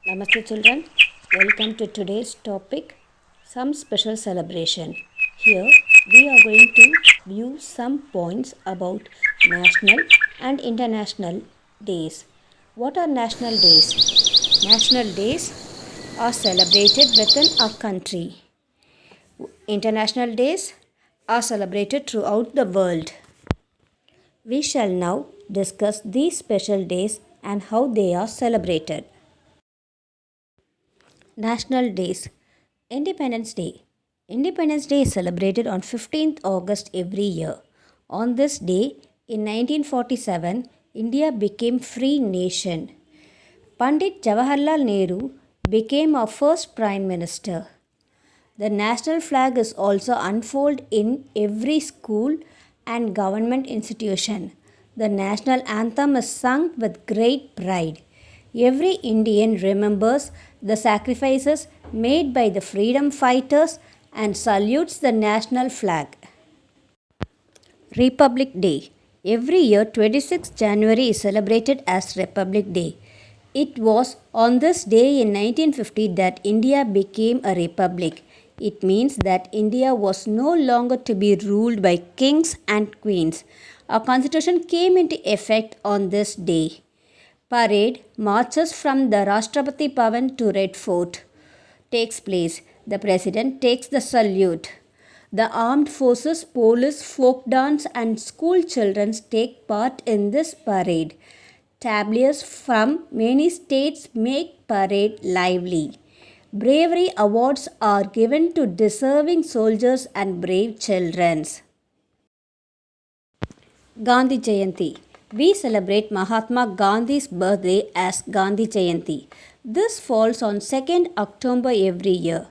Namaste children, welcome to today's topic, some special celebration. Here we are going to view some points about national and international days. What are national days? National days are celebrated within a country. International days are celebrated throughout the world. We shall now discuss these special days and how they are celebrated. National Days. Independence Day. Independence Day is celebrated on 15th August every year. On this day, in 1947, India became free nation. Pandit Jawaharlal Nehru became our first Prime Minister. The national flag is also unfolded in every school and government institution. The national anthem is sung with great pride. Every Indian remembers the sacrifices made by the freedom fighters and salutes the national flag. Republic Day. Every year 26 January is celebrated as Republic Day. It was on this day in 1950 that India became a republic. It means that India was no longer to be ruled by kings and queens. Our constitution came into effect on this day. Parade marches from the Rashtrapati Bhavan to Red Fort takes place. The president takes the salute. The armed forces, police, folk dance and school children take part in this parade. Tableaux from many states make parade lively. Bravery awards are given to deserving soldiers and brave children. Gandhi Jayanti. We celebrate Mahatma Gandhi's birthday as Gandhi Jayanti. This falls on 2nd October every year.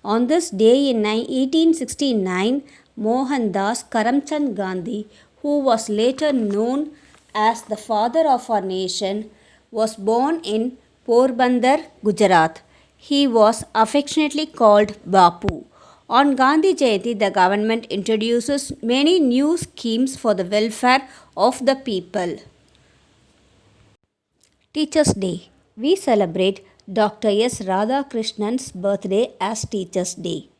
On this day in 1869, Mohandas Karamchand Gandhi, who was later known as the father of our nation, was born in Porbandar, Gujarat. He was affectionately called Bapu. On Gandhi Jayanti, the government introduces many new schemes for the welfare of the people. Teachers' Day. We celebrate Dr. S. Radhakrishnan's birthday as Teachers' Day.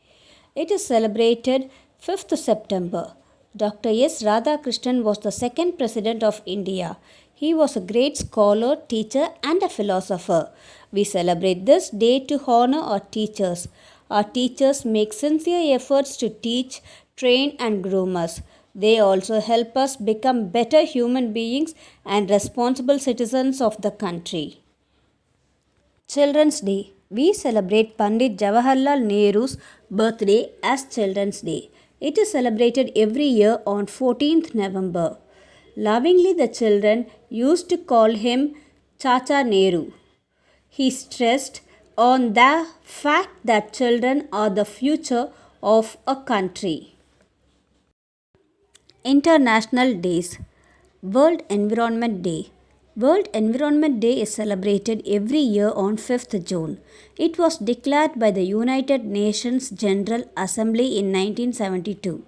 It is celebrated 5th September. Dr. S. Radhakrishnan was the second president of India. He was a great scholar, teacher, and a philosopher. We celebrate this day to honor our teachers. Our teachers make sincere efforts to teach, train, and groom us. They also help us become better human beings and responsible citizens of the country. Children's Day. We celebrate Pandit Jawaharlal Nehru's birthday as Children's Day. It is celebrated every year on 14th November. Lovingly, the children used to call him Chacha Nehru. He stressed on the fact that children are the future of a country. International Days. World Environment Day. World Environment Day is celebrated every year on 5th June. It was declared by the United Nations General Assembly in 1972.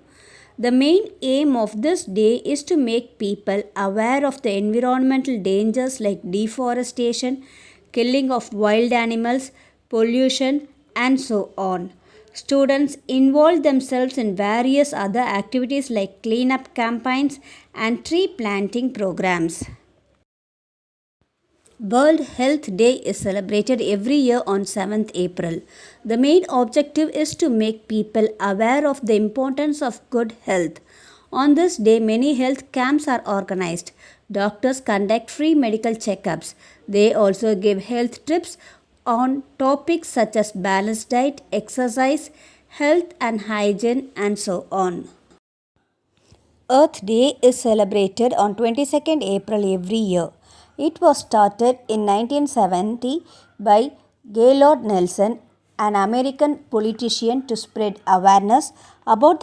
The main aim of this day is to make people aware of the environmental dangers like deforestation, killing of wild animals, pollution, and so on. Students involve themselves in various other activities like cleanup campaigns and tree planting programs. World Health Day is celebrated every year on 7th April. The main objective is to make people aware of the importance of good health. On this day, many health camps are organized. Doctors conduct free medical checkups. They also give health tips on topics such as balanced diet, exercise, health and hygiene, and so on. Earth Day is celebrated on 22nd April every year. It was started in 1970 by Gaylord Nelson, an American politician, to spread awareness about the